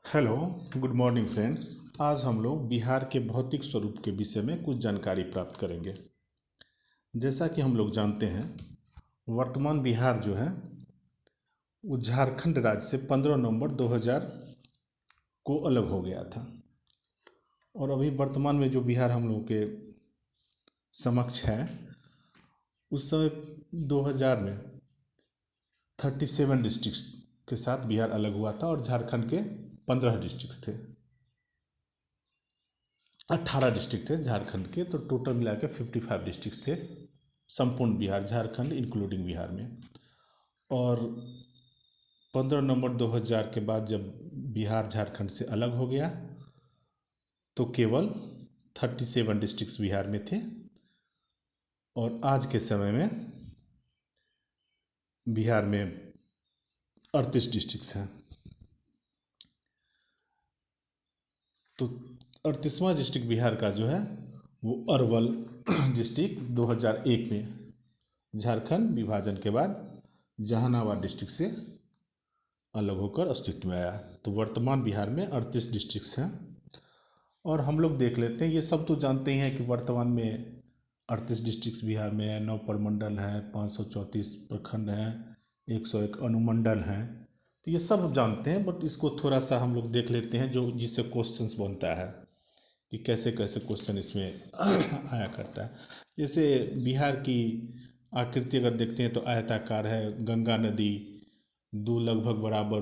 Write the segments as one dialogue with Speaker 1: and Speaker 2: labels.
Speaker 1: Hello, good morning friends. आज हम लोग बिहार के भौतिक स्वरूप के विषय में कुछ जानकारी प्राप्त करेंगे। जैसा कि हम लोग जानते हैं, वर्तमान बिहार जो है वो झारखंड राज्य से 15 नवंबर 2000 को अलग हो गया था। और अभी वर्तमान में जो बिहार हम लोगों के समक्ष है, उस समय 2000 में 37 डिस्ट्रिक्ट्स के साथ बिहार अलग हुआ था और झारखंड के 15 डिस्ट्रिक्ट्स थे। 18 डिस्ट्रिक्ट थे झारखंड के, तो टोटल मिला के 55 डिस्ट्रिक्ट थे संपूर्ण बिहार, झारखंड इंक्लूडिंग बिहार में। और 15 नवंबर 2000 के बाद जब बिहार झारखंड से अलग हो गया तो केवल 37 डिस्ट्रिक्ट्स बिहार में थे। और आज के समय में बिहार में 38 डिस्ट्रिक्ट्स हैं। तो 38वां डिस्ट्रिक्ट बिहार का जो है वो अरवल डिस्ट्रिक्ट 2001 में झारखंड विभाजन के बाद जहानाबाद डिस्ट्रिक्ट से अलग होकर अस्तित्व में आया। तो वर्तमान बिहार में 38 डिस्ट्रिक्ट्स हैं। और हम लोग देख लेते हैं, ये सब तो जानते ही हैं कि वर्तमान में 38 डिस्ट्रिक्ट्स बिहार में है, 9 प्रमंडल हैं, 534 प्रखंड हैं, 101 अनुमंडल हैं। तो ये सब जानते हैं, बट इसको थोड़ा सा हम लोग देख लेते हैं जो जिससे क्वेश्चंस बनता है कि कैसे कैसे क्वेश्चन इसमें आया करता है। जैसे बिहार की आकृति अगर देखते हैं तो आयताकार है। गंगा नदी दो लगभग बराबर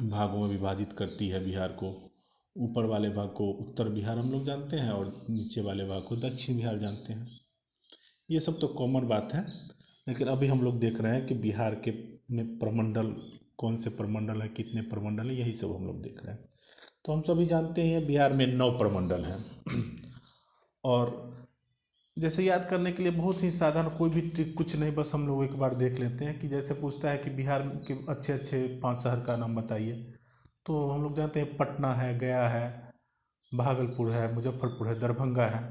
Speaker 1: भागों में विभाजित करती है बिहार को। ऊपर वाले भाग को उत्तर बिहार हम लोग जानते हैं और नीचे वाले भाग को दक्षिण बिहार जानते हैं। ये सब तो कॉमन बात है। लेकिन अभी हम लोग देख रहे हैं कि बिहार के में प्रमंडल, कौन से प्रमंडल है, कितने प्रमंडल है, यही सब हम लोग देख रहे हैं। तो हम सभी जानते हैं बिहार में 9 प्रमंडल हैं। और जैसे याद करने के लिए बहुत ही साधारण, कोई भी ट्रिक कुछ नहीं, बस हम लोग एक बार देख लेते हैं कि जैसे पूछता है कि बिहार के अच्छे अच्छे 5 शहर का नाम बताइए, तो हम लोग जानते हैं पटना है, गया है, भागलपुर है, मुजफ्फरपुर है, दरभंगा है।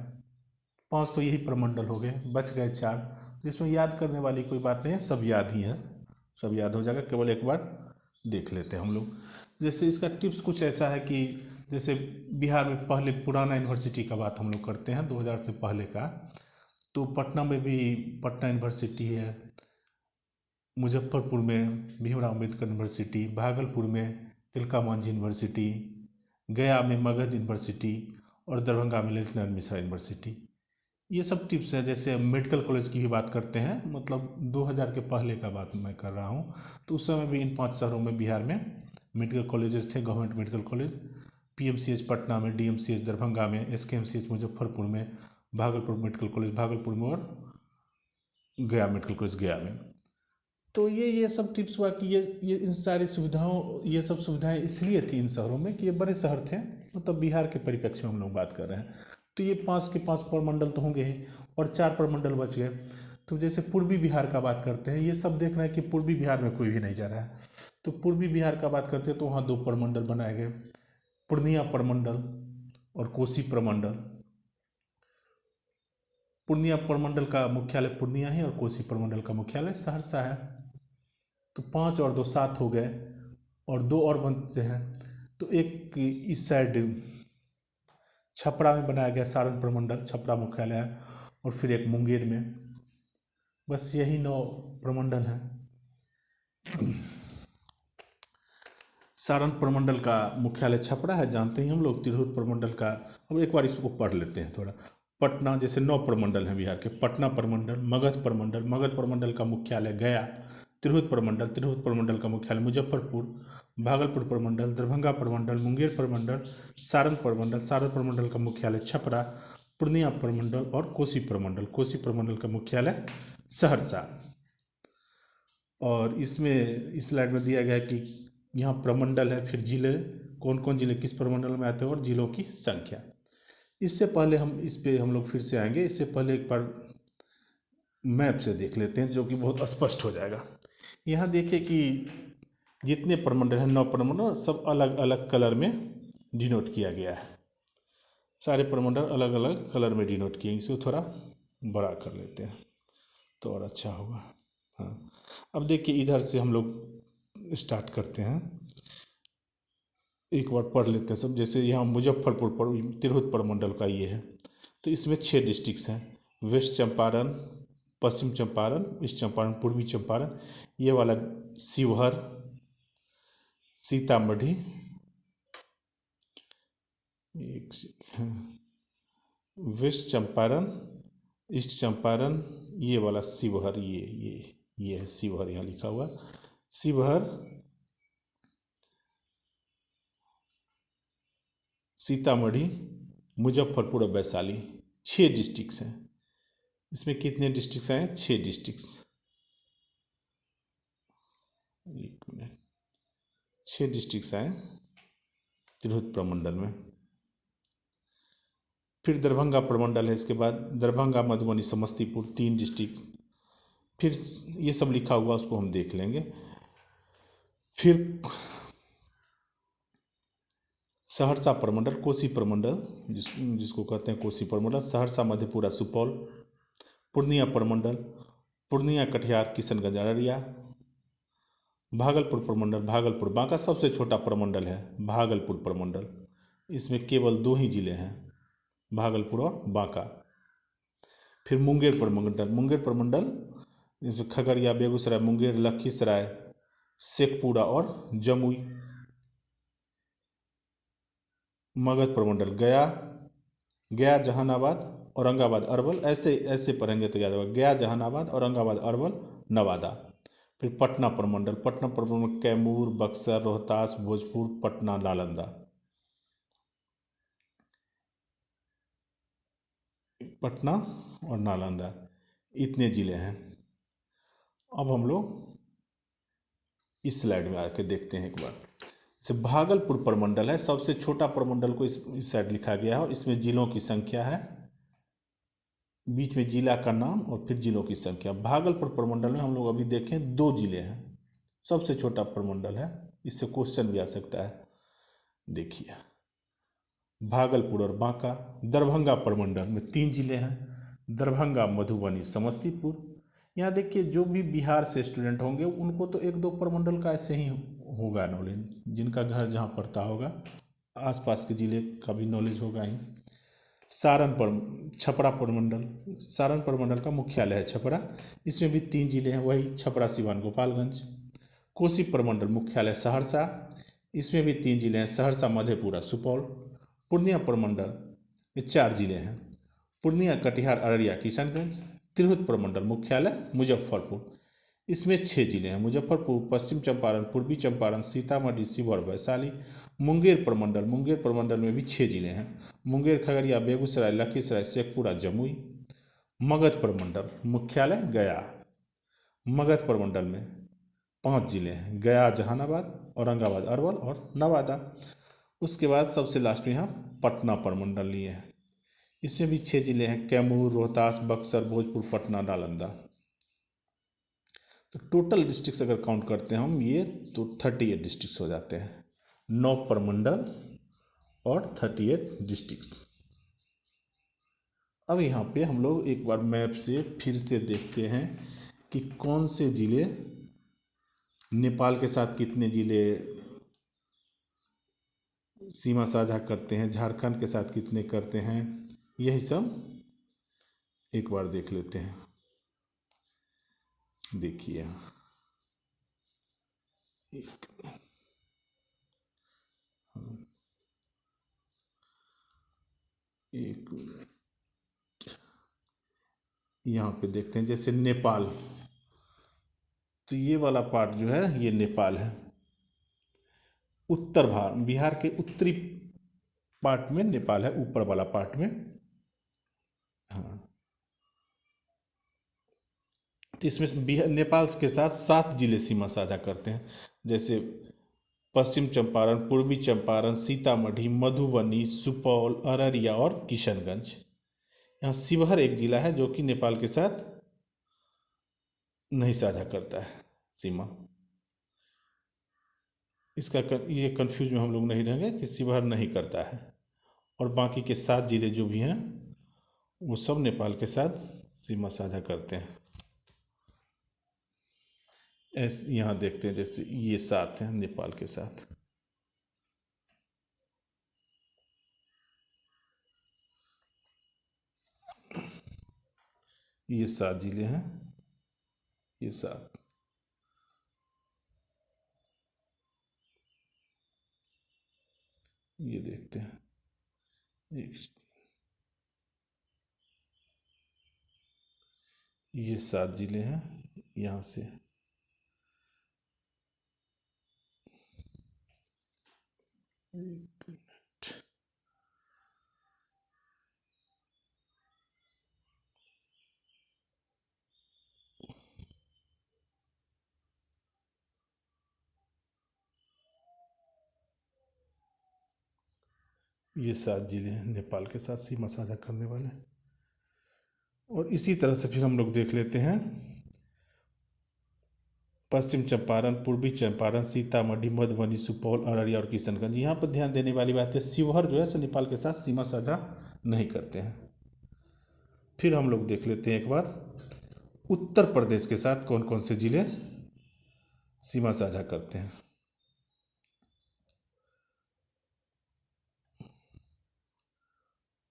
Speaker 1: 5 तो यही प्रमंडल हो गए, बच गए 4। जिसमें याद करने वाली कोई बात नहीं है, सब याद ही है, सब याद हो जाएगा, केवल एक बार देख लेते हैं हम लोग। जैसे इसका टिप्स कुछ ऐसा है कि जैसे बिहार में पहले पुराना यूनिवर्सिटी का बात हम लोग करते हैं 2000 से पहले का, तो पटना में भी पटना यूनिवर्सिटी है, मुजफ्फरपुर में भीमराव अम्बेडकर यूनिवर्सिटी, भागलपुर में तिलका मांझी यूनिवर्सिटी, गया में मगध यूनिवर्सिटी और दरभंगा में ललित नारायण मिश्रा यूनिवर्सिटी। ये सब टिप्स है। जैसे मेडिकल कॉलेज की भी बात करते हैं, मतलब 2000 के पहले का बात मैं कर रहा हूँ, तो उस समय भी इन 5 शहरों में बिहार में मेडिकल कॉलेजेस थे, government medical college. PMCH Patna में, डीएमसीएच दरभंगा में, एसकेएमसीएच मुजफ्फरपुर में, भागलपुर मेडिकल कॉलेज भागलपुर में और गया मेडिकल कॉलेज गया में। तो ये सब टिप्स हुआ कि ये इन सारी सुविधाओं, ये सब सुविधाएं इसलिए थी इन शहरों में कि ये बड़े शहर थे, मतलब बिहार के परिप्रेक्ष्य में हम लोग बात कर रहे हैं। तो ये 5 के 5 प्रमंडल तो होंगे ही, और 4 प्रमंडल बच गए। तो जैसे पूर्वी बिहार का बात करते हैं, ये सब देख रहे हैं कि पूर्वी बिहार में कोई भी नहीं जा रहा है। तो पूर्वी बिहार का बात करते हैं तो वहाँ 2 प्रमंडल बनाए गए, पूर्णिया प्रमंडल और कोसी प्रमंडल। पूर्णिया प्रमंडल का मुख्यालय पूर्णिया है और कोसी प्रमंडल का मुख्यालय सहरसा है। तो 5 और 2 7 हो गए, और 2 और बनते हैं। तो एक इस साइड छपरा में बनाया गया सारण प्रमंडल, छपरा मुख्यालय है, और फिर एक मुंगेर में। बस यही 9 प्रमंडल हैं। सारण प्रमंडल का मुख्यालय छपरा है, जानते ही हम लोग। तिरहुत प्रमंडल का, अब एक बार इसको पढ़ लेते हैं थोड़ा। पटना, जैसे 9 प्रमंडल हैं बिहार के। पटना प्रमंडल, मगध प्रमंडल, मगध प्रमंडल का मुख्यालय गया। तिरहुत प्रमंडल, तिरहुत प्रमंडल का मुख्यालय मुजफ्फरपुर। भागलपुर प्रमंडल, दरभंगा प्रमंडल, मुंगेर प्रमंडल, सारण प्रमंडल, सारण प्रमंडल का मुख्यालय छपरा। पूर्णिया प्रमंडल और कोसी प्रमंडल, कोसी प्रमंडल का मुख्यालय सहरसा। और इसमें इस स्लाइड में दिया गया है कि यहाँ प्रमंडल है, फिर जिले, कौन कौन जिले किस प्रमंडल में आते हैं और जिलों की संख्या। इससे पहले हम इस पे हम लोग फिर से आएंगे, इससे पहले एक बार मैप से देख लेते हैं जो कि बहुत स्पष्ट हो जाएगा। यहाँ देखिए कि जितने प्रमंडल हैं, 9 प्रमंडल, सब अलग अलग कलर में डिनोट किया गया है। सारे प्रमंडल अलग अलग कलर में डिनोट किए। इसे थोड़ा बड़ा कर लेते हैं तो और अच्छा होगा। हाँ, अब देखिए इधर से हम लोग स्टार्ट करते हैं। एक बार पढ़ लेते हैं सब। जैसे यहाँ मुजफ्फरपुर तिरहुत प्रमंडल का ये है, तो इसमें 6 डिस्ट्रिक्ट्स हैं। वेस्ट चंपारण, पश्चिम चंपारण, ईस्ट चंपारण, पूर्वी चंपारण, ये वाला शिवहर, सीतामढ़ी, एक वेस्ट चंपारण, ईस्ट चंपारण, ये वाला शिवहर, ये है शिवहर, यहाँ लिखा हुआ शिवहर, सीतामढ़ी, मुजफ्फरपुर और वैशाली, 6 डिस्ट्रिक्ट्स हैं। इसमें कितने डिस्ट्रिक्ट्स आए? 6 डिस्ट्रिक्ट्स। एक मिनट, 6 डिस्ट्रिक्ट्स आए तिरहुत प्रमंडल में। फिर दरभंगा प्रमंडल है, इसके बाद दरभंगा, मधुबनी, समस्तीपुर, 3 डिस्ट्रिक्ट। फिर ये सब लिखा हुआ, उसको हम देख लेंगे। फिर सहरसा प्रमंडल, कोसी प्रमंडल, जिसको कहते हैं कोसी प्रमंडल, सहरसा, मधेपुरा, सुपौल। पूर्णिया प्रमंडल, पूर्णिया, कटिहार, किशनगंज, अररिया। भागलपुर प्रमंडल, भागलपुर, बांका सबसे छोटा प्रमंडल है भागलपुर प्रमंडल। इसमें केवल 2 ही जिले हैं, भागलपुर और बांका। फिर मुंगेर प्रमंडल, मुंगेर प्रमंडल जैसे खगड़िया, बेगूसराय, मुंगेर, लखीसराय, शेखपुरा और जमुई। मगध प्रमंडल, गया, गया, जहानाबाद, औरंगाबाद, अरवल। ऐसे ऐसे पढ़ेंगे तो याद होगा, गया, जहानाबाद, औरंगाबाद, अरवल, नवादा। फिर पटना प्रमंडल, पटना प्रमंडल कैमूर, बक्सर, रोहतास, भोजपुर, पटना, नालंदा। पटना और नालंदा, इतने जिले हैं। अब हम लोग इस स्लाइड में आके देखते हैं एक बार। जैसे भागलपुर प्रमंडल है, सबसे छोटा प्रमंडल को इस साइड लिखा गया है, और इसमें जिलों की संख्या है, बीच में जिला का नाम और फिर जिलों की संख्या। भागलपुर प्रमंडल में हम लोग अभी देखें 2 जिले हैं, सबसे छोटा प्रमंडल है, इससे क्वेश्चन भी आ सकता है। देखिए, भागलपुर और बांका। दरभंगा प्रमंडल में 3 जिले हैं, दरभंगा, मधुबनी, समस्तीपुर। यहाँ देखिए, जो भी बिहार से स्टूडेंट होंगे उनको तो 1-2 प्रमंडल का ऐसे ही होगा नॉलेज, जिनका घर जहाँ पड़ता होगा, आसपास के जिले का भी नॉलेज होगा ही। छपरा प्रमंडल, सारण प्रमंडल का मुख्यालय है छपरा, इसमें भी 3 जिले हैं, वही छपरा, सिवान, गोपालगंज। कोसी प्रमंडल मुख्यालय सहरसा, इसमें भी 3 जिले हैं, सहरसा, मधेपुरा, सुपौल। पूर्णिया प्रमंडल, ये 4 जिले हैं, पूर्णिया, कटिहार, अररिया, किशनगंज। तिरहुत प्रमंडल मुख्यालय मुजफ्फरपुर, इसमें 6 जिले हैं, मुजफ्फरपुर, पश्चिम चंपारण, पूर्वी चंपारण, सीतामढ़ी, शिवहर, वैशाली। मुंगेर प्रमंडल में भी 6 जिले हैं, मुंगेर, खगड़िया, बेगूसराय, लखीसराय, शेखपुरा, जमुई। मगध प्रमंडल मुख्यालय गया, मगध प्रमंडल में 5 जिले हैं, गया, जहानाबाद, औरंगाबाद, अरवल और नवादा। उसके बाद सबसे लास्ट में यहाँ पटना प्रमंडल लिए हैं, इसमें भी 6 जिले हैं, कैमूर, रोहतास, बक्सर, भोजपुर, पटना, नालंदा। तो टोटल डिस्ट्रिक्ट्स अगर काउंट करते हैं हम ये, तो 38 डिस्ट्रिक्ट्स हो जाते हैं, 9 प्रमंडल और 38 डिस्ट्रिक्ट्स। अब यहाँ पे हम लोग एक बार मैप से फिर से देखते हैं कि कौन से जिले नेपाल के साथ, कितने जिले सीमा साझा करते हैं, झारखंड के साथ कितने करते हैं, यही सब एक बार देख लेते हैं। देखिए, एक यहाँ पे देखते हैं, जैसे नेपाल, तो ये वाला पार्ट जो है ये नेपाल है, उत्तर बिहार के उत्तरी पार्ट में नेपाल है, ऊपर वाला पार्ट में। हाँ, तो इसमें नेपाल के साथ 7 जिले सीमा साझा करते हैं, जैसे पश्चिम चंपारण, पूर्वी चंपारण, सीतामढ़ी, मधुबनी, सुपौल, अररिया और किशनगंज। यहाँ शिवहर एक जिला है जो कि नेपाल के साथ नहीं साझा करता है सीमा। इसका ये कंफ्यूज में हम लोग नहीं रहेंगे कि शिवहर नहीं करता है, और बाकी के 7 जिले जो भी हैं वो सब नेपाल के साथ सीमा साझा करते हैं। ऐसे यहाँ देखते हैं, जैसे ये 7 हैं नेपाल के साथ। ये 7 जिले हैं, ये 7। ये देखते हैं, ये 7 जिले हैं यहाँ से। ये 7 जिले हैं नेपाल के साथ सीमा साझा करने वाले। और इसी तरह से फिर हम लोग देख लेते हैं पश्चिम चंपारण, पूर्वी चंपारण, सीतामढ़ी, मधुबनी, सुपौल, अररिया और किशनगंज। यहाँ पर ध्यान देने वाली बात है, शिवहर जो है सो नेपाल के साथ सीमा साझा नहीं करते हैं। फिर हम लोग देख लेते हैं एक बार उत्तर प्रदेश के साथ कौन कौन से जिले सीमा साझा करते हैं।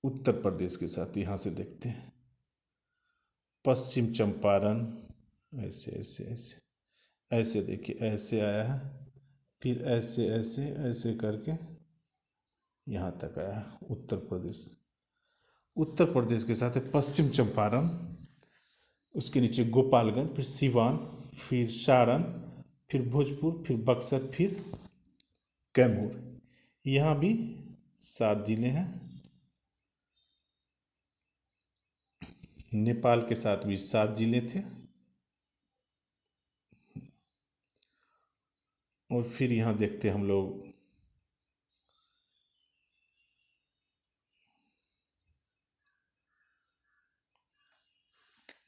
Speaker 1: उत्तर प्रदेश के साथ यहाँ से देखते हैं पश्चिम चंपारण, ऐसे ऐसे ऐसे ऐसे देखिए, ऐसे आया है, फिर ऐसे ऐसे ऐसे करके यहाँ तक आया है उत्तर प्रदेश। उत्तर प्रदेश के साथ है पश्चिम चंपारण, उसके नीचे गोपालगंज, फिर सिवान, फिर सारण, फिर भोजपुर, फिर बक्सर, फिर कैमूर। यहाँ भी 7 जिले हैं। नेपाल के साथ भी 7 जिले थे। और फिर यहाँ देखते हैं हम लोग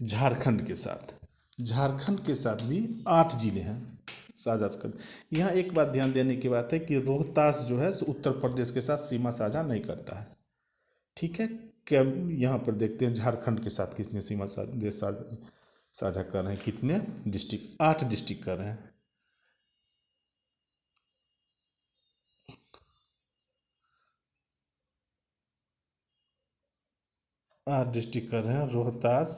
Speaker 1: झारखंड के साथ। झारखंड के साथ भी 8 जिले हैं साझा कर। यहाँ एक बात ध्यान देने की बात है कि रोहतास जो है उत्तर प्रदेश के साथ सीमा साझा नहीं करता है। ठीक है, क्या यहाँ पर देखते हैं झारखंड के साथ कितने सीमा साझा कर रहे हैं, कितने डिस्ट्रिक्ट, 8 डिस्ट्रिक्ट कर रहे हैं। आठ डिस्ट्रिक्ट कर रहे हैं। रोहतास,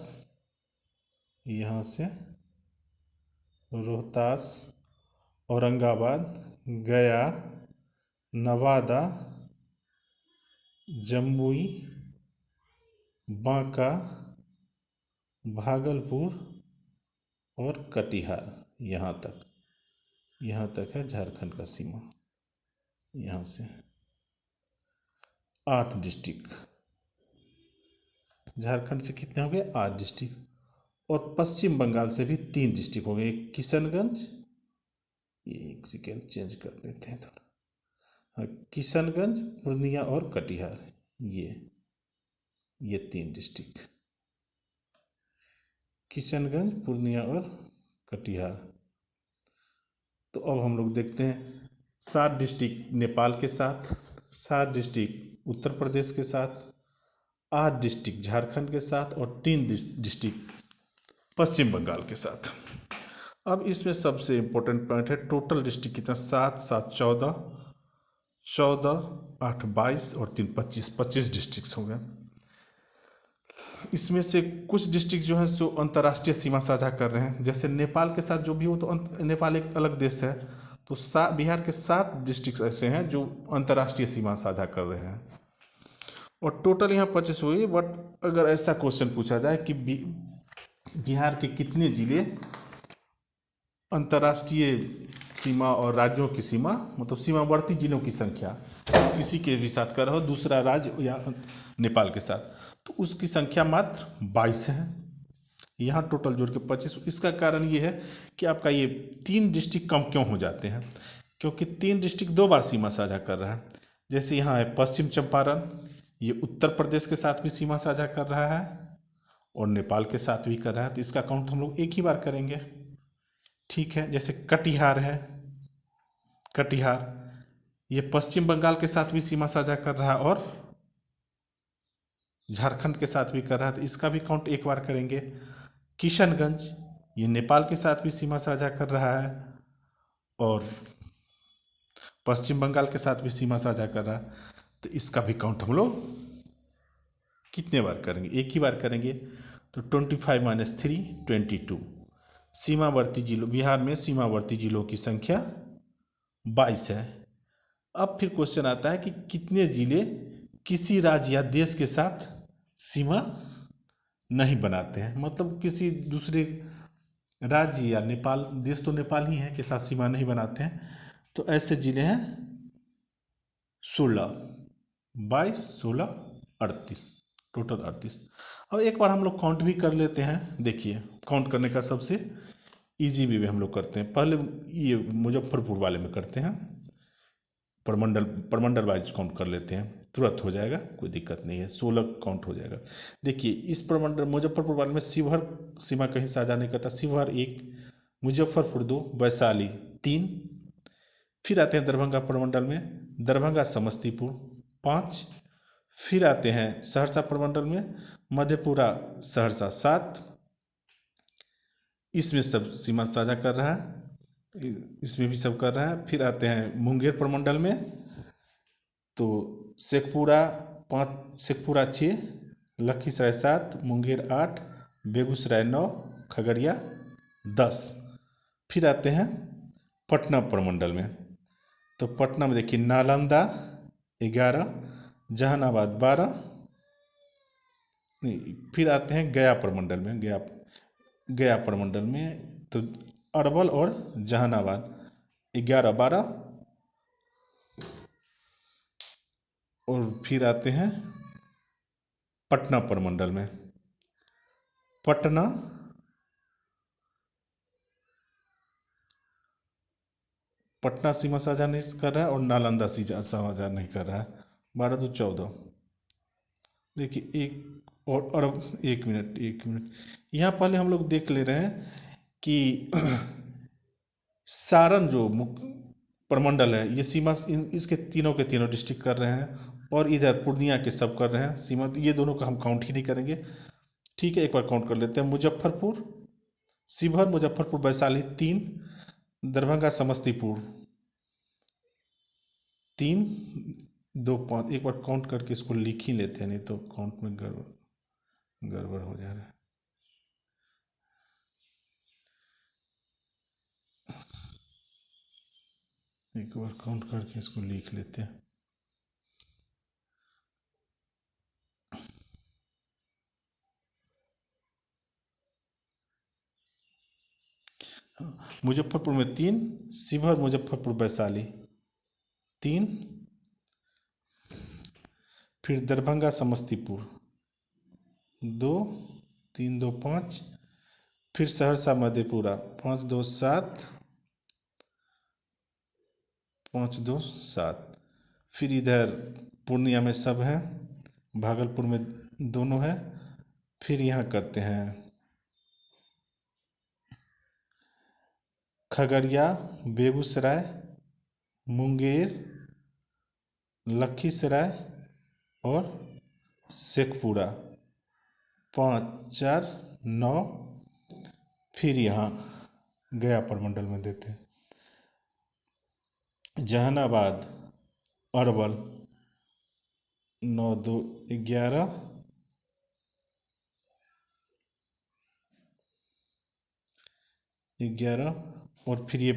Speaker 1: यहाँ से रोहतास, औरंगाबाद, गया, नवादा, जमुई, बांका, भागलपुर और कटिहार। यहाँ तक है झारखंड का सीमा। यहाँ से 8 डिस्ट्रिक्ट। झारखंड से कितने हो गए? 8 डिस्ट्रिक्ट। और पश्चिम बंगाल से भी 3 डिस्ट्रिक्ट हो गए, किशनगंज, ये एक सेकेंड चेंज कर देते हैं थोड़ा, हाँ, किशनगंज, पूर्णिया और कटिहार, ये 3 डिस्ट्रिक्ट, किशनगंज, पूर्णिया और कटिहार। तो अब हम लोग देखते हैं 7 डिस्ट्रिक्ट नेपाल के साथ, 7 डिस्ट्रिक्ट उत्तर प्रदेश के साथ, 8 डिस्ट्रिक्ट झारखंड के साथ और 3 डिस्ट्रिक्ट पश्चिम बंगाल के साथ। अब इसमें सबसे इम्पोर्टेंट पॉइंट है टोटल डिस्ट्रिक्ट कितना, 7 7 14, 14 8 22 और 3 25 डिस्ट्रिक्ट हो गए। इसमें से कुछ डिस्ट्रिक्ट जो है सो अंतर्राष्ट्रीय सीमा साझा कर रहे हैं, जैसे नेपाल के साथ जो भी हो, तो नेपाल एक अलग देश है, तो बिहार के 7 डिस्ट्रिक्ट ऐसे हैं जो अंतर्राष्ट्रीय सीमा साझा कर रहे हैं। और टोटल यहाँ 25 हुई। बट अगर ऐसा क्वेश्चन पूछा जाए कि बिहार के कितने जिले अंतर्राष्ट्रीय सीमा और राज्यों की सीमा, मतलब सीमावर्ती जिलों की संख्या किसी के भी साथ कर रहा हो, दूसरा राज्य या नेपाल के साथ, तो उसकी संख्या मात्र 22 है। यहाँ टोटल जोड़ के 25। इसका कारण ये है कि आपका ये 3 डिस्ट्रिक्ट कम क्यों हो जाते हैं, क्योंकि 3 डिस्ट्रिक्ट 2 बार सीमा साझा कर रहा है। जैसे यहाँ है पश्चिम चंपारण, ये उत्तर प्रदेश के साथ भी सीमा साझा कर रहा है और नेपाल के साथ भी कर रहा है, तो इसका काउंट हम लोग एक ही बार करेंगे। ठीक है, जैसे कटिहार है, कटिहार ये पश्चिम बंगाल के साथ भी सीमा साझा कर रहा है और झारखंड के साथ भी कर रहा है, तो इसका भी काउंट एक बार करेंगे। किशनगंज ये नेपाल के साथ भी सीमा साझा कर रहा है और पश्चिम बंगाल के साथ भी सीमा साझा कर रहा है, तो इसका भी काउंट हम लोग कितने बार करेंगे? एक ही बार करेंगे। तो 25 - 3 22। सीमावर्ती जिलों, बिहार में सीमावर्ती जिलों की संख्या 22 है। अब फिर क्वेश्चन आता है कि कितने जिले किसी राज्य या देश के साथ सीमा नहीं बनाते हैं, मतलब किसी दूसरे राज्य या नेपाल, देश तो नेपाल ही है, के साथ सीमा नहीं बनाते हैं। तो ऐसे जिले हैं 16, 22, 16, 38, टोटल 38। अब एक बार हम लोग काउंट भी कर लेते हैं। देखिए, काउंट करने का सबसे इजी वे हम लोग करते हैं। पहले ये मुजफ्फरपुर वाले में करते हैं, प्रमंडल वाइज काउंट कर लेते हैं, तुरंत हो जाएगा, कोई दिक्कत नहीं है, 16 काउंट हो जाएगा। देखिए, इस प्रमंडल मुजफ्फरपुर वाले में शिवहर सीमा कहीं साझा नहीं करता। शिवहर 1, मुजफ्फरपुर 2, वैशाली 3। फिर आते हैं दरभंगा प्रमंडल में, दरभंगा समस्तीपुर 5। फिर आते हैं सहरसा प्रमंडल में, मधेपुरा सहरसा 7। इसमें सब सीमा साझा कर रहा है, इसमें भी सब कर रहा है। फिर आते हैं मुंगेर प्रमंडल में, तो शेखपुरा 5, शेखपुरा 6, लखीसराय 7, मुंगेर 8, बेगूसराय 9, खगड़िया 10। फिर आते हैं पटना प्रमंडल में, तो पटना में देखिए नालंदा 11, जहानाबाद 12। फिर आते हैं गया प्रमंडल में, गया प्रमंडल में तो अरवल और जहानाबाद 11, 12। और फिर आते हैं पटना प्रमंडल में, पटना सीमा साझा नहीं कर रहा है और नालंदा सीमा साझा नहीं कर रहा है। 12 तो 14। देखिए और अब एक मिनट यहाँ पहले हम लोग देख ले रहे हैं कि सारण जो प्रमंडल है, ये सीमा इसके तीनों के तीनों डिस्ट्रिक्ट कर रहे हैं, और इधर पूर्णिया के सब कर रहे हैं सीमा, तो ये दोनों का हम काउंट ही नहीं करेंगे। ठीक है, एक बार काउंट कर लेते हैं। मुजफ्फरपुर, शिवहर, मुजफ्फरपुर, वैशाली 3, दरभंगा समस्तीपुर 3, 2, 5। एक बार काउंट करके इसको लिख ही लेते हैं, नहीं तो काउंट में गड़बड़ हो जा रहा है। एक बार काउंट करके इसको लिख लेते हैं। मुजफ्फरपुर में 3, शिवहर, मुजफ्फरपुर, वैशाली 3। फिर दरभंगा समस्तीपुर 2, 3, 2, 5। फिर सहरसा मधेपुरा 5, 2, 7, 5, 2, 7। फिर इधर पूर्णिया में सब है, भागलपुर में दोनों है। फिर यहाँ करते हैं खगड़िया, बेगूसराय, मुंगेर, लखीसराय और शेखपुरा 5, 4, 9। फिर यहाँ गया प्रमंडल में देते हैं जहानाबाद, अरवल 9, 2, 11। और फिर ये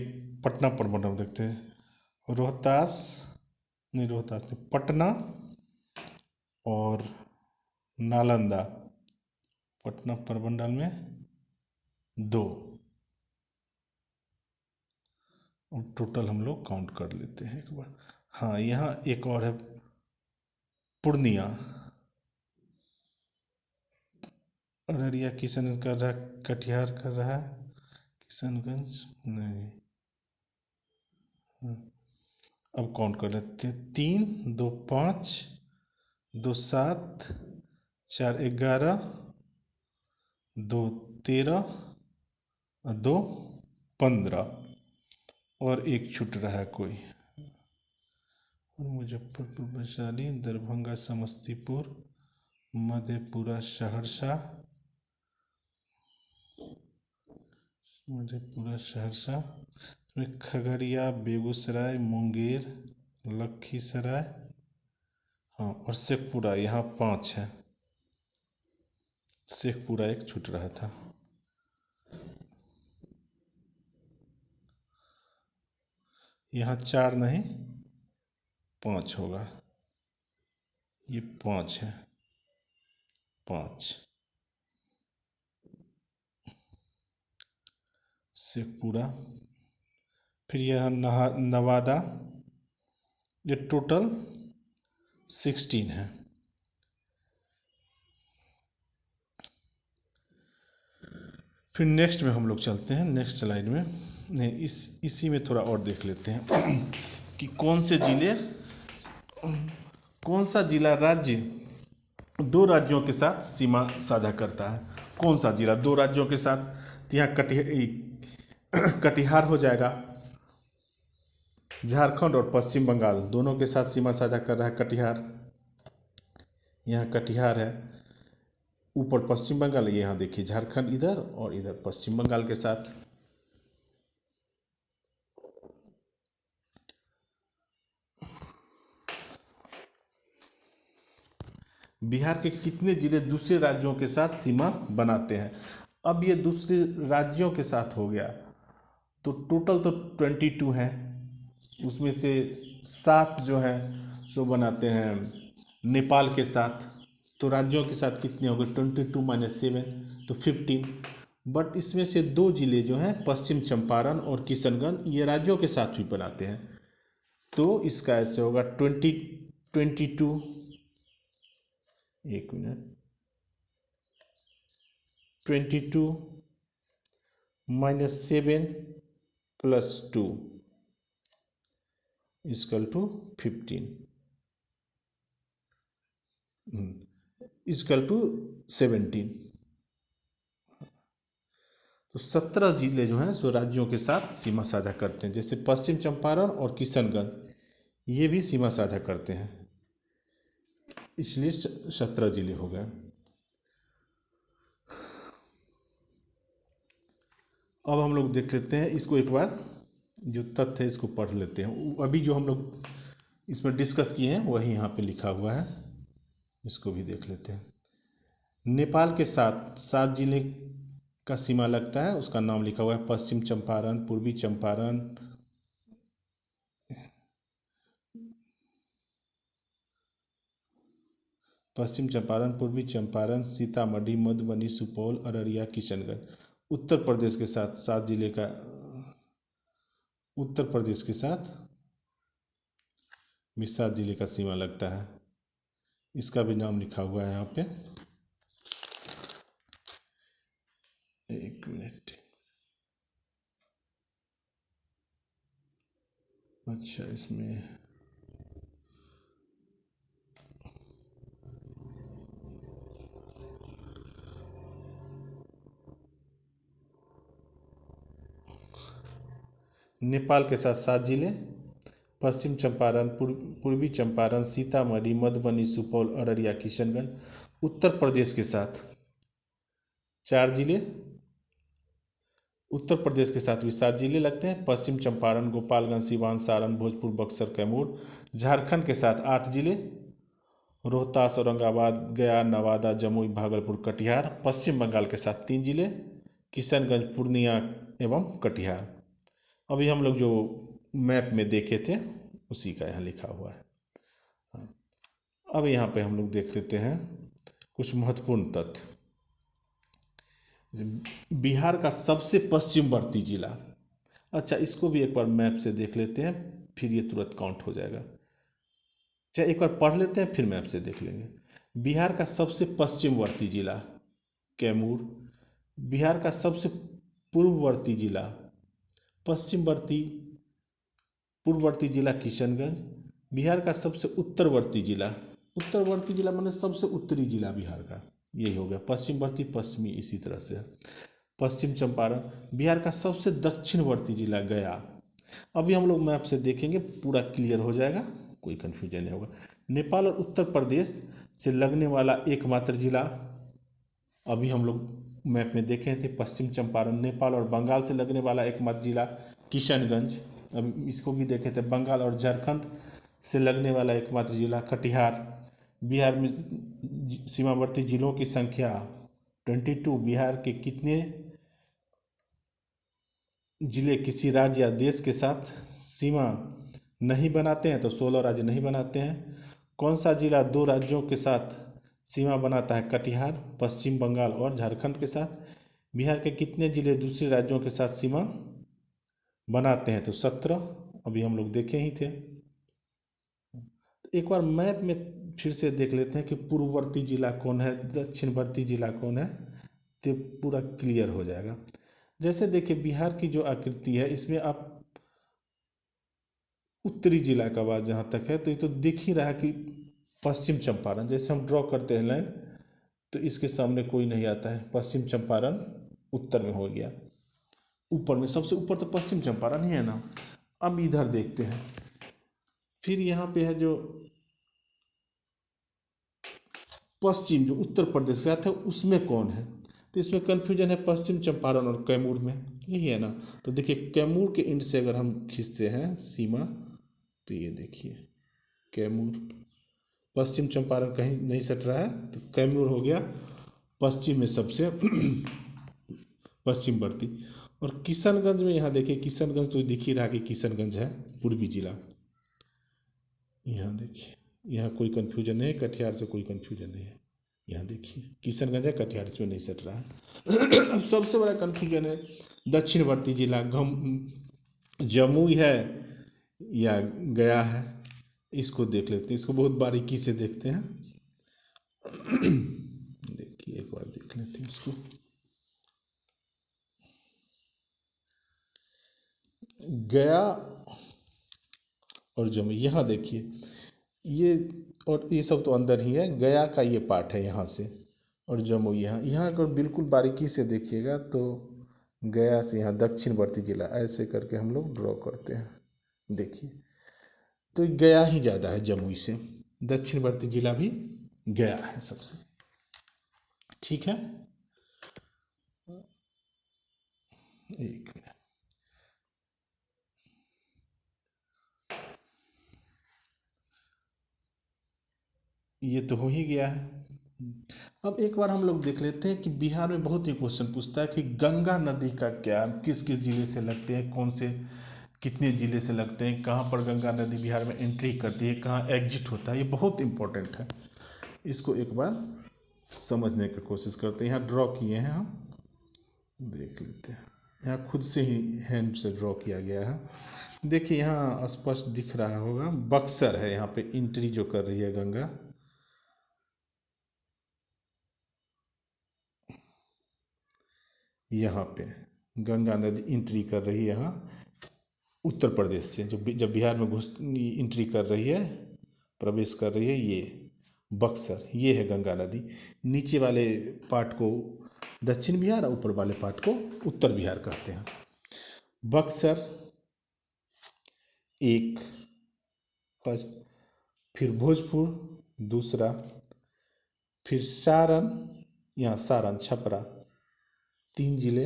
Speaker 1: पटना प्रमंडल देखते हैं, रोहतास नहीं, पटना और नालंदा पटना प्रमंडल में 2। और टोटल हम लोग काउंट कर लेते हैं एक बार। हाँ, यहाँ एक और है पूर्णिया, अररिया, किशनगंज कर रहा है, कटिहार कर रहा है, किशनगंज नहीं। अब काउंट कर लेते हैं, 3, 2, 5, 2, 7, 4, 11, 2, 13, 2, 15 और एक छूट रहा है कोई। मुजफ्फरपुर, वैशाली, दरभंगा समस्तीपुर, मधेपुरा सहरसा, इसमें खगड़िया, बेगूसराय, मुंगेर, लखीसराय, हाँ, और शेखपुरा, यहाँ 5 है। शेखपुरा एक छूट रहा था। यहाँ 4 नहीं 5 होगा, ये 5 है, 5 शेखपुरा। फिर यह नवादा, ये टोटल 16 है। फिर नेक्स्ट में हम लोग चलते हैं, नेक्स्ट स्लाइड में, नहीं इसी में थोड़ा और देख लेते हैं कि कौन सा जिला राज्य 2 राज्यों के साथ सीमा साझा करता है। कौन सा जिला 2 राज्यों के साथ? तो यहाँ कटिहार हो जाएगा। झारखंड और पश्चिम बंगाल दोनों के साथ सीमा साझा कर रहा है कटिहार। यहाँ कटिहार है, ऊपर पश्चिम बंगाल, यहाँ देखिए झारखंड इधर और इधर पश्चिम बंगाल के साथ। बिहार के कितने जिले दूसरे राज्यों के साथ सीमा बनाते हैं? अब ये दूसरे राज्यों के साथ हो गया तो टोटल तो 22 हैं, उसमें से 7 जो है सो बनाते हैं नेपाल के साथ। तो राज्यों के साथ कितने हो गए? 22 - 7 तो 15। बट इसमें से 2 जिले जो हैं पश्चिम चंपारण और किशनगंज, ये राज्यों के साथ भी बनाते हैं। तो इसका ऐसे होगा 22, एक मिनट, 22 - 7 + 2 = 15 = 17। तो 17 जिले जो हैं सो राज्यों के साथ सीमा साझा करते हैं। जैसे पश्चिम चंपारण और किशनगंज ये भी सीमा साझा करते हैं, इसलिए 17 जिले हो गए। अब हम लोग देख लेते हैं इसको एक बार, जो तथ्य है इसको पढ़ लेते हैं। अभी जो हम लोग इसमें डिस्कस किए हैं वही यहाँ पे लिखा हुआ है, इसको भी देख लेते हैं। नेपाल के साथ 7 जिले का सीमा लगता है, उसका नाम लिखा हुआ है पश्चिम चंपारण, पूर्वी चंपारण, पूर्वी चंपारण, सीतामढ़ी, मधुबनी, सुपौल, अररिया, किशनगंज। उत्तर प्रदेश के साथ 7 जिले का, उत्तर प्रदेश के साथ भी 7 जिले का सीमा लगता है, इसका भी नाम लिखा हुआ है यहाँ पे। एक मिनट, अच्छा इसमें नेपाल के साथ 7 जिले, पश्चिम चंपारण, पूर्वी चंपारण, सीतामढ़ी, मधुबनी, सुपौल, अररिया, किशनगंज। उत्तर प्रदेश के साथ 4 जिले, उत्तर प्रदेश के साथ भी 7 जिले लगते हैं, पश्चिम चंपारण, गोपालगंज, सिवान, सारण, भोजपुर, बक्सर, कैमूर। झारखंड के साथ 8 जिले, रोहतास, औरंगाबाद, गया, नवादा, जमुई, भागलपुर, कटिहार। पश्चिम बंगाल के साथ 3 जिले, किशनगंज, पूर्णिया एवं कटिहार। अभी हम लोग जो मैप में देखे थे उसी का यहाँ लिखा हुआ है। अब यहाँ पे हम लोग देख लेते हैं कुछ महत्वपूर्ण तथ्य। बिहार का सबसे पश्चिमवर्ती जिला, अच्छा इसको भी एक बार मैप से देख लेते हैं, फिर ये तुरंत काउंट हो जाएगा। चाहे एक बार पढ़ लेते हैं फिर मैप से देख लेंगे। बिहार का सबसे पश्चिमवर्ती जिला कैमूर, बिहार का सबसे पूर्ववर्ती जिला, पश्चिमवर्ती पूर्ववर्ती जिला किशनगंज, बिहार का सबसे उत्तरवर्ती जिला, उत्तरवर्ती जिला माने सबसे उत्तरी जिला बिहार का, यही हो गया। पश्चिमवर्ती पश्चिमी इसी तरह से, पश्चिम चंपारण। बिहार का सबसे दक्षिणवर्ती जिला गया। अभी हम लोग मैप से देखेंगे पूरा क्लियर हो जाएगा, कोई कन्फ्यूजन नहीं होगा। नेपाल और उत्तर प्रदेश से लगने वाला एकमात्र जिला, अभी हम लोग मैप में देखे थे पश्चिम चंपारण। नेपाल और बंगाल से लगने वाला एकमात्र जिला किशनगंज, अब इसको भी देखे थे। बंगाल और झारखंड से लगने वाला एकमात्र जिला कटिहार। बिहार में सीमावर्ती जिलों की संख्या 22 बिहार के कितने जिले किसी राज्य या देश के साथ सीमा नहीं बनाते हैं? तो 16 राज्य नहीं बनाते हैं। कौन सा जिला दो राज्यों के साथ सीमा बनाता है? कटिहार, पश्चिम बंगाल और झारखंड के साथ। बिहार के कितने जिले दूसरे राज्यों के साथ सीमा बनाते हैं? तो 17। अभी हम लोग देखे ही थे। एक बार मैप में फिर से देख लेते हैं कि पूर्ववर्ती जिला कौन है, दक्षिणवर्ती जिला कौन है, तो पूरा क्लियर हो जाएगा। जैसे देखिए बिहार की जो आकृति है इसमें आप उत्तरी जिला का बात जहाँ तक है तो ये तो दिख ही रहा है कि पश्चिम चंपारण, जैसे हम ड्रॉ करते हैं लाइन तो इसके सामने कोई नहीं आता है। पश्चिम चंपारण उत्तर में हो गया। ऊपर में सबसे ऊपर तो पश्चिम चंपारण ही है ना। अब इधर देखते हैं, फिर यहाँ पे है जो पश्चिम जो उत्तर प्रदेश से आता है उसमें कौन है? तो इसमें कन्फ्यूजन है पश्चिम चंपारण और कैमूर में, यही है ना। तो देखिए कैमूर के एंड से अगर हम खींचते हैं सीमा तो ये देखिए कैमूर, पश्चिम चंपारण कहीं नहीं सट रहा है तो कैमूर हो गया पश्चिम में सबसे पश्चिमवर्ती। और किशनगंज में यहाँ देखिए किशनगंज तो दिख ही रहा कि किशनगंज है पूर्वी जिला। यहाँ देखिए यहाँ कोई कन्फ्यूजन नहीं है, कटिहार से कोई कन्फ्यूजन नहीं है। यहाँ देखिए किशनगंज है, कटिहार इसमें नहीं सट रहा है। अब सबसे बड़ा कन्फ्यूजन है दक्षिणवर्ती जिला जमुई है या गया है। इसको देख लेते हैं, इसको बहुत बारीकी से देखते हैं। देखिए एक बार देख लेते हैं इसको। गया और जमुई, यहाँ देखिए ये, और ये सब तो अंदर ही है। गया का ये पार्ट है यहाँ से, और जमुई यहाँ। यहाँ अगर बिल्कुल बारीकी से देखिएगा तो गया से यहाँ दक्षिणवर्ती जिला ऐसे करके हम लोग ड्रॉ करते हैं। देखिए तो गया ही ज़्यादा है जमुई से, दक्षिणवर्ती जिला भी गया है सबसे। ठीक है, एक मिनट। ये तो हो ही गया है। अब एक बार हम लोग देख लेते हैं कि बिहार में बहुत ही क्वेश्चन पूछता है कि गंगा नदी का क्या, किस किस जिले से लगते हैं, कौन से कितने जिले से लगते हैं, कहाँ पर गंगा नदी बिहार में एंट्री करती है, कहाँ एग्जिट होता है। ये बहुत इंपॉर्टेंट है, इसको एक बार समझने की कोशिश करते हैं। यहाँ ड्रॉ किए हैं हम, देख लेते हैं। यहाँ खुद से ही हैंड से ड्रॉ किया गया है। देखिए यहाँ स्पष्ट दिख रहा होगा बक्सर है, यहाँ पे एंट्री जो कर रही है गंगा। यहाँ पे गंगा नदी एंट्री कर रही है यहाँ उत्तर प्रदेश से, जो जब बिहार में घुस एंट्री कर रही है, प्रवेश कर रही है, ये बक्सर, ये है गंगा नदी। नीचे वाले पार्ट को दक्षिण बिहार और ऊपर वाले पार्ट को उत्तर बिहार कहते हैं। बक्सर एक फर्स्ट, फिर भोजपुर दूसरा, फिर सारण, यहाँ सारण छपरा, 3 जिले।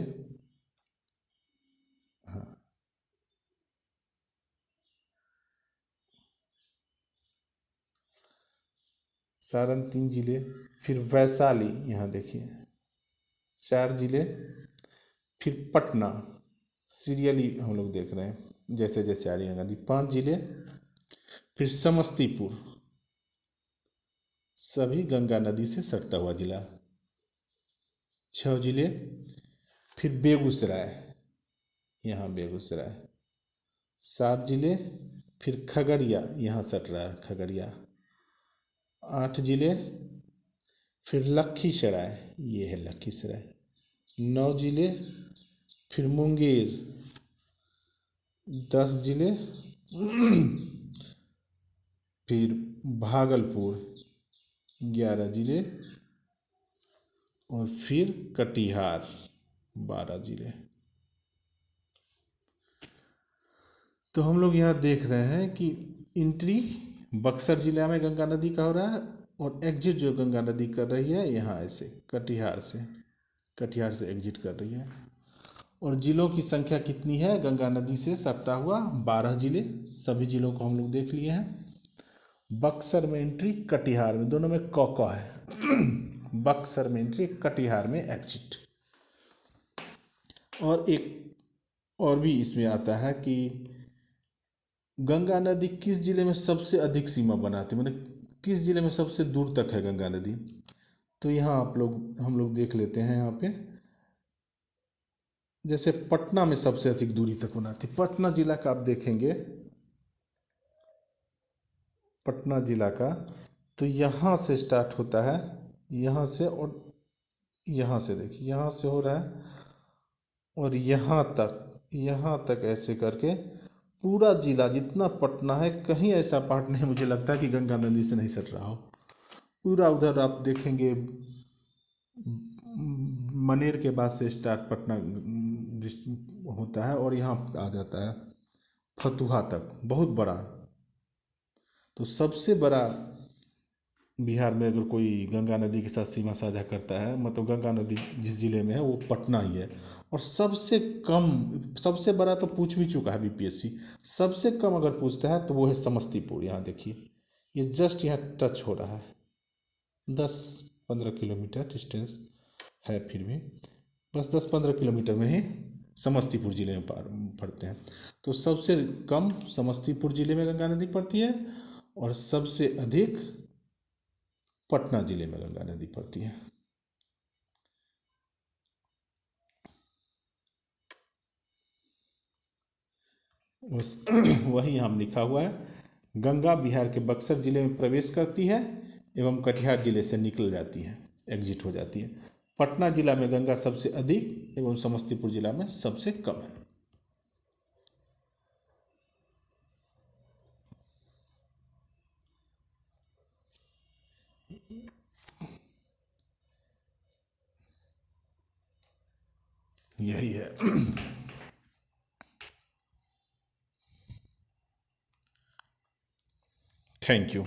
Speaker 1: हाँ, सारण 3 जिले, फिर वैशाली, यहाँ देखिए 4 जिले, फिर पटना, सीरियली हम लोग देख रहे हैं जैसे जैसे आ रही है नदी, 5 जिले, फिर समस्तीपुर, सभी गंगा नदी से सटता हुआ जिला, 6 जिले, फिर बेगूसराय, यहाँ बेगूसराय 7 जिले, फिर खगड़िया, यहाँ सट रहा है खगड़िया 8 जिले, फिर लखीसराय, ये है लखीसराय 9 जिले, फिर मुंगेर 10 जिले, फिर भागलपुर 11 जिले, और फिर कटिहार 12 जिले। तो हम लोग यहाँ देख रहे हैं कि एंट्री बक्सर जिला में गंगा नदी का हो रहा है, और एग्जिट जो गंगा नदी कर रही है यहाँ ऐसे कटिहार से एग्जिट कर रही है। और जिलों की संख्या कितनी है गंगा नदी से सटता हुआ? 12 जिले, सभी जिलों को हम लोग देख लिए हैं। बक्सर में एंट्री, कटिहार में, दोनों में कौका है। बक्सर में एंट्री, कटिहार में एग्जिट। और एक और भी इसमें आता है कि गंगा नदी किस जिले में सबसे अधिक सीमा बनाती है, मतलब किस जिले में सबसे दूर तक है गंगा नदी। तो यहाँ हम लोग देख लेते हैं। यहाँ पे जैसे पटना में सबसे अधिक दूरी तक बनाती है। पटना जिला का आप देखेंगे, पटना जिला का, तो यहाँ से स्टार्ट होता है, यहाँ से, और यहाँ से देखिए, यहाँ से हो रहा है और यहाँ तक ऐसे करके पूरा जिला जितना पटना है, कहीं ऐसा पार्ट नहीं मुझे लगता कि गंगा नदी से नहीं सट रहा हो। पूरा उधर आप देखेंगे, मनेर के बाद से स्टार्ट पटना होता है और यहाँ आ जाता है फतुहा तक, बहुत बड़ा। तो सबसे बड़ा बिहार में अगर कोई गंगा नदी के साथ सीमा साझा करता है, मतलब गंगा नदी जिस जिले में है वो पटना ही है। और सबसे कम, सबसे बड़ा तो पूछ भी चुका है बीपीएससी, सबसे कम अगर पूछता है तो वो है समस्तीपुर। यहाँ देखिए, ये जस्ट यहाँ टच हो रहा है, 10-15 किलोमीटर डिस्टेंस है, फिर भी बस 10-15 किलोमीटर में ही समस्तीपुर जिले में पड़ते हैं। तो सबसे कम समस्तीपुर जिले में गंगा नदी पड़ती है और सबसे अधिक पटना जिले में गंगा नदी पड़ती है। वही हम लिखा हुआ है, गंगा बिहार के बक्सर जिले में प्रवेश करती है एवं कटिहार जिले से निकल जाती है, एग्जिट हो जाती है। पटना जिला में गंगा सबसे अधिक एवं समस्तीपुर जिला में सबसे कम है। यही है। Thank you.